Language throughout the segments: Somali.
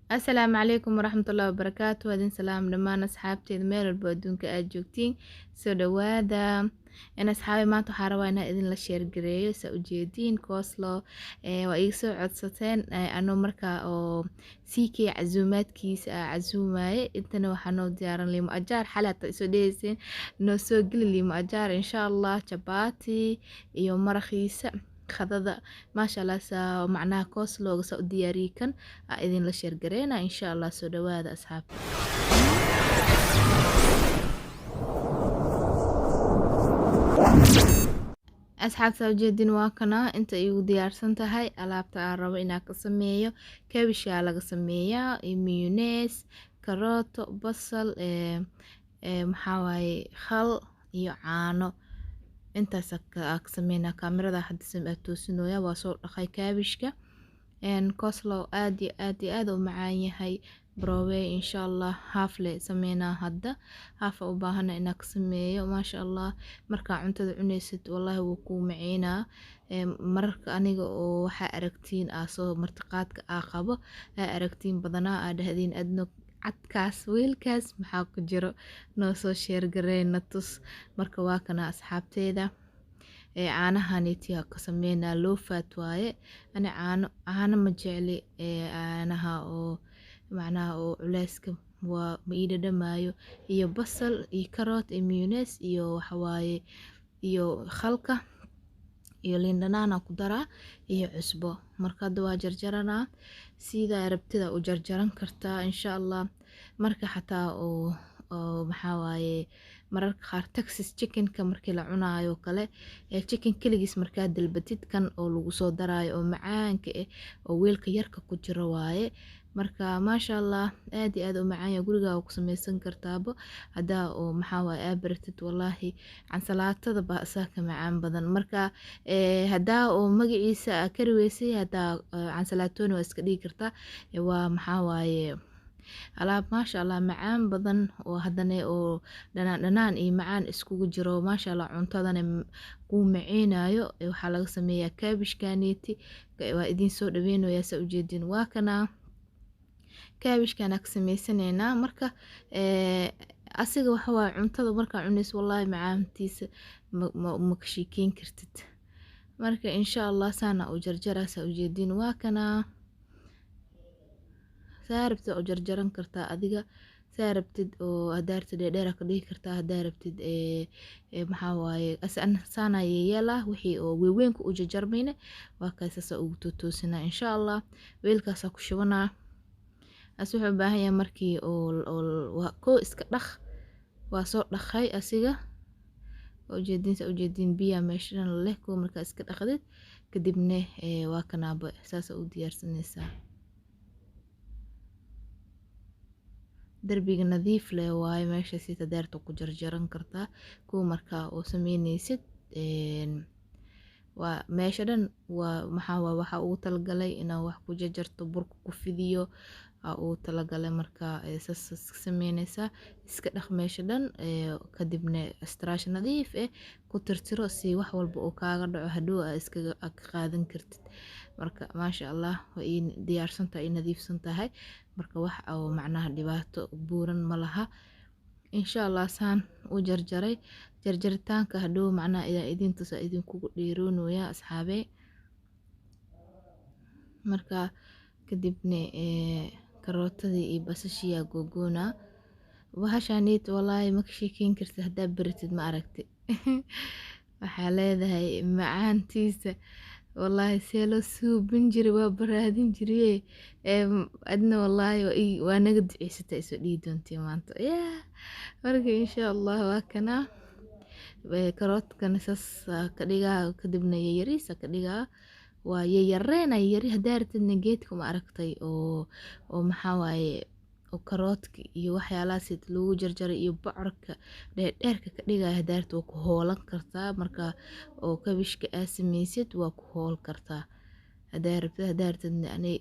Asalaamu calaykum waraxmatullaahi wabarakaatu. Waadin salaam dhammaan asxaabteeda meel walba adduunka aad joogtiin. Soo dhawaada. Asxaabi maanta waxaa rabaa inaan idin la sheer gareeyo saa ujeediin coleslaw. Waa iga soo codsateen anoo markaa oo CK casuumaadkiisa casuumaye. Intana waxaa noo diyaaran liimo ajaar xalaata isoo dheheyseen noo soo geli liimo ajaar insha Allah chapati iyo maraqiisa khadada maasha Allah saa macnaha coleslaw sa u diyaariyi kan idin la sheer gareena insha Allah. soo dhawaada asxaabta. asxaabta ujeedin waa kana inta igu diyaarsan tahay alaabta aan rabo inaan ka sameeyo. Kaabisha laga sameeyaa mayonnaise, karooto, basal, maxaa waaye khal iyo caano. intaas ka sameynaa kaamirada hadda toosinooya waa soo dhaqay kaabishka. coleslaw aad iyo aad u macaan yahay browe insha Allah. haaf le sameynaa hadda haaf u baahana inaan ka sameeyo maasha Allah. markaa cuntada cunaysid wallahi wuu ku maceynaa. mararka aniga oo waxaa aragtiin soo martiqaadka qabo aragtiin badanaa dhahdeen adno cadkaas weelkaas maxaa ku jiro noo soo sheer gareena tus. marka waa kana asxaabteeda caanahanitiya ka sameynaa low fat waaye. ani caano ma jecli caanaha oo macnaha oo culeyska waa ma ii dhadhamaayo. iyo basal iyo karoot iyo mayonnaise iyo waxawaaye iyo khalka iyo liin dhanaana ku daraa iyo cusbo. marka hadda waa jarjaranaa sida rabtida u jarjaran kartaa insha Allah. marka xataa oo maxaa waaye mararka qaar Texas chickenka markii la cunaayo kale chicken kaligiis markaa dalbatid kan oo lagu soo daraayo oo macaanka oo weelka yarka ku jiro waaye. marka maasha Allah aad iyo aad u macaan yahay guriga ku sameysan kartaabo hadaa oo maxaa waaye abaratid wallahi cansalaatada ba asaaka macaan badan. marka hadaa oo magaciisa kari weysay hadaa cansalaatoona waa iska dhigi kartaa. waa maxaa waaye alaab maasha Allah macaan badan oo haddana oo dhanaan iyo macaan iskugu jiro maasha Allah. cuntadana ku maceenayo waxaa laga sameeyaa kaabishkaaniti waa idin soo dhaweynayaa saa ujeedin waa kana kaabishkaana ka sameysanaynaa. marka asiga waxa waa cuntada markaa cunayso wallahi macaantiisa ma ka sheekeyn kartid. marka insha Allah saana u jarjaraa saa ujeedin waa kana saarabtid oo jarjaran kartaa adiga saarabtid oo hadaartid dheer ka dhigi kartaa hadaa rabtid maxaa waaye saana yeela wixii oo weeweynku u jarjarmayna waa kaasasa ugu toosina insha Allah. weelkaas ku shubanaa wuxuu u baahan yahay markii oo ko iska dhaq waa soo dhaqay asiga ujeedin biya meeshan leh ko markaa iska dhaqdid kadibna waa kanaaba saas u diyaarsanaysaa. darbiga nadiif leh waaye meesha si tadeerto ku jarjaran kartaa kuwa markaa oo sameynaysid. waa meesha dhan waa maxaa waa waxa uu talagalay inaa wax ku jarjarto burka ku fidiyo uu talagalay. markaa saas sameynaysaa iska dhaq meesha dhan kadibna straash nadiif ku tirtiro si wax walba oo kaaga dhaco hadhow iska qaadan kartid. marka maasha Allah waa diyaarsan tahay nadiifsan tahay marka wax oo macnaha dhibaato buuran ma laha insha Allah. saan u jarjaray jarjaritaanka hadhow macnaha idin tusa idin kugu dheeroonaya asxaabe. marka kadibna karootadii iyo basashiya googoona bahashaanit wallahi ma ka sheekeyn kartid hadaa baratid ma aragti waxaa leedahay macaantiisa wallahi seelo suubin jiray waa baraadin jiray adna wallahi waa naga duceysatay soo dhigi doontii maanta marka insha Allah waa kana karootkan saas ka dhigaa kadibna yariisa ka dhigaa waa yareena yari hadaa rabtidna geedka ma aragtay oo maxaa waaye oo karootka iyo waxyaalahaas lagu jarjaray iyo bocorka dheerka ka dhigaya hadaa rabtid waa ku hoolan kartaa. marka oo kaabishka sameysid waa ku hool kartaa hadaa rabtidna ani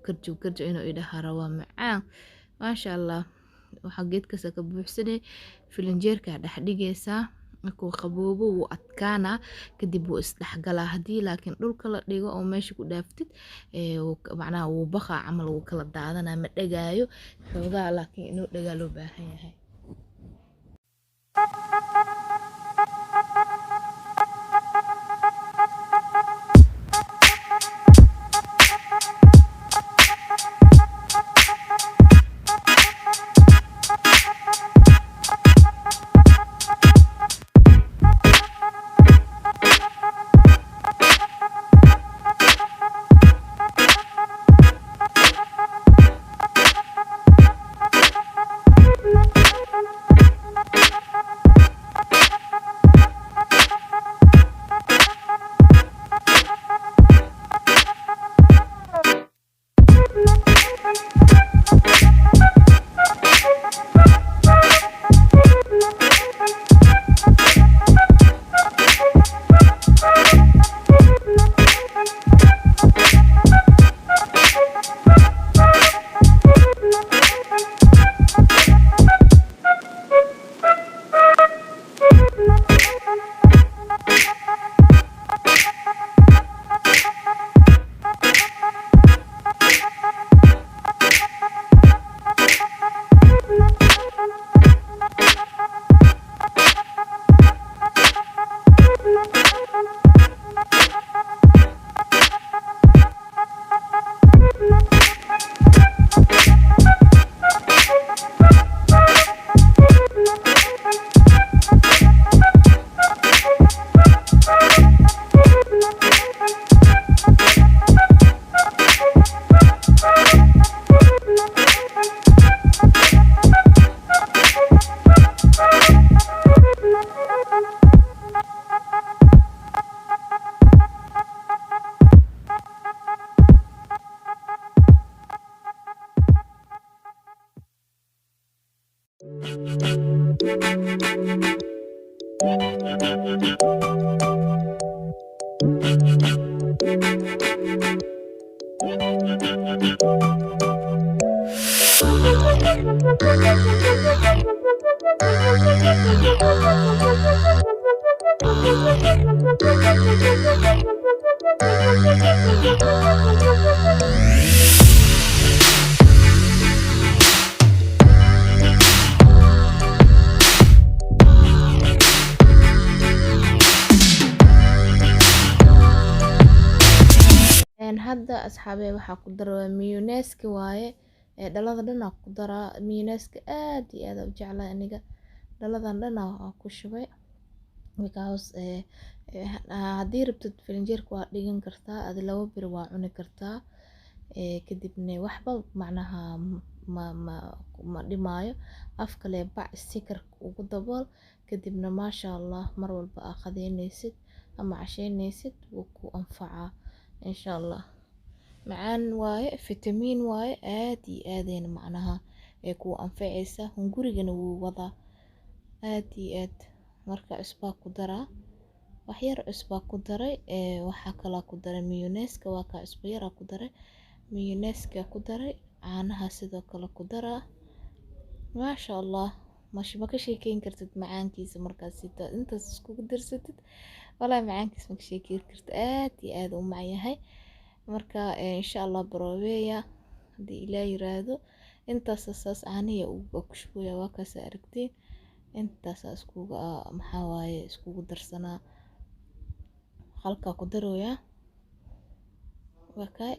karjub inuu idhaha rabaa macaan maasha Allah. waxa geedkaas ka buuxsanay filinjeerka dhex dhigaysaa markuu qaboobo wuu adkaanaa kadib wuu isdhexgalaa. Haddii laakiin dhulka la dhigo oo meesha ku dhaaftid macnaha wuu baqaa camal wuu kala daadanaa ma dhagaayo xoogaa laakiin inuu dhagaa loo baahan yahay. hadda asxaabey waxaa ku dara waa mayonnaise-ka waaye dhalada dhan aan ku daraa mayonnaise-ka aad iyo aad u jeclahay aniga dhaladan dhan aan ku shubay because haddii rabtid filinjeerka waa dhigan kartaa adi 2 bir waa cuni kartaa kadibna waxba macnaha ma dhimaayo afka lee bac sticker ugu dabool kadibna maasha Allah mar walba aad qadeynaysid ama casheynaysid wuu ku anfacaa insha Allah macaan waaye fitamiin waaye aad iyo aadeen macnaha ku anfacaysa hungurigana wuu wadaa aad iyo aad marka cusbaa ku daraa wax yar cusbaa ku daray waxa kala ku daray mayonnaise-ka waa ka cusbo yar ku daray mayonnaise-ka ku daray caanaha sidoo kale ku daraa maasha Allah ma ka sheekeyn kartid macaankiisa markaas intaas isku darsatid wallahi macaankiisa ma ka sheekeyn kartid aad iyo aad u macyahay marka insha Allah barooweya hadii Ilaahay yiraahdo intaas saas caaniya uu ku shubaya waa kaas aragtiin intaas iskugu maxaa waaye iskugu darsanaa halka ku darooya wakay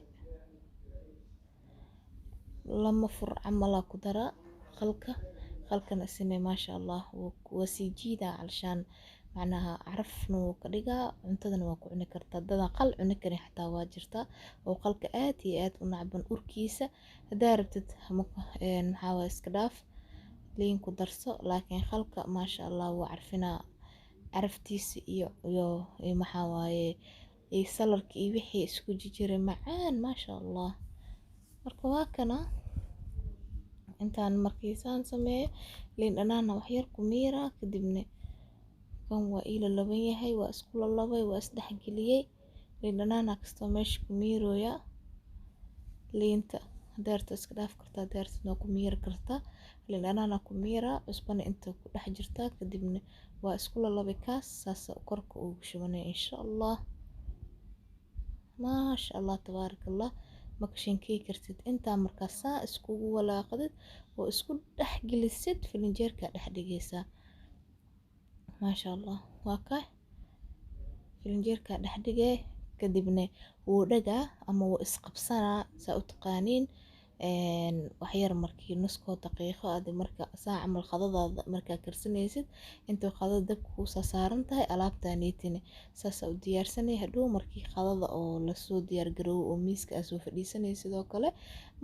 lama fur camal ku dara halkana isna maasha Allah waa sii jiida alshaan macnaha carafna wuu ka dhigaa cuntadana waa ku cuni kartaa dada qal cuni karin xataa waa jirta oo qalka aad iyo aad u nacban urkiisa hadaa rabtid maxaa waaye iska dhaaf liin ku darso laakiin halka maasha Allah wuu carfinaa caraftiisa iyo maxaa waaye salarka iyo wixii isku jiray macaan maasha Allah marka waa kana intaan markiisaan sameeyo liin dhanaana wax yar ku miira kadibna kan waa ila laban yahay waa isku labay waa isdhexgeliyay liin dhanaana kasto meesha ku miirooya liinta deerta iska dhaaf kartaa, deertana ku miiri kartaa. Liin dhanaana ku miira, cusbana inta ku dhex jirtaa, kadibna waa isku lalabi kaas saas korka ugu shubanay insha Allah. maasha Allah tabaarakallah. ma ka sheekay kartid intaa markaas saa iskugu walaaqdid oo isku dhex gelisid filinjeerka dhex dhigaysaa. maasha Allah waa ka filinjeerka dhex dhigay kadibna wuu dhagaa ama wuu isqabsanaa saa u taqaaniin wax yar markii nusko daqiiqo aad marka saac amal qadadaada markaa karsanaysid intuu qadada dabka ku saaran tahay alaabtaaniitini saas u diyaarsanay hadhow markii qadada oo la soo diyaar garow oo miiska soo fadhiisanay sidoo kale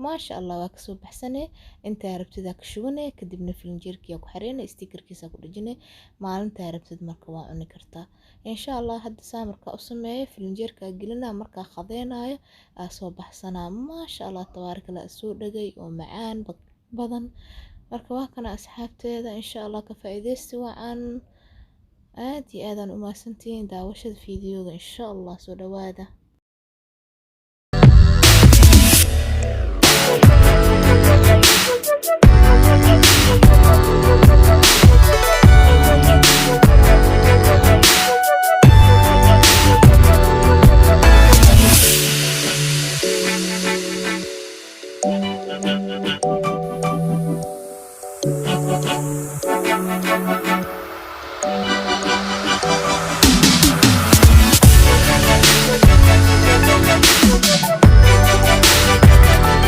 maasha Allah waa ka soo baxsanay inta rabtida ka shubanay kadibna filinjeerkiya ku xareynay stikerkiisa ku dhajinay maalinta rabtid marka waa cuni kartaa insha Allah. hadda saamarka u sameeyay filinjeerka gelina marka qadeenayo soo baxsanaa maasha Allah tabaarakallah soo dhagay oo macaan badan marka waa kana asxaabteeda insha Allah ka faa'iideysti wacan aad iyo aad aan u mahadsantihiin daawashada fiidiyoga insha Allah soo dhawaada.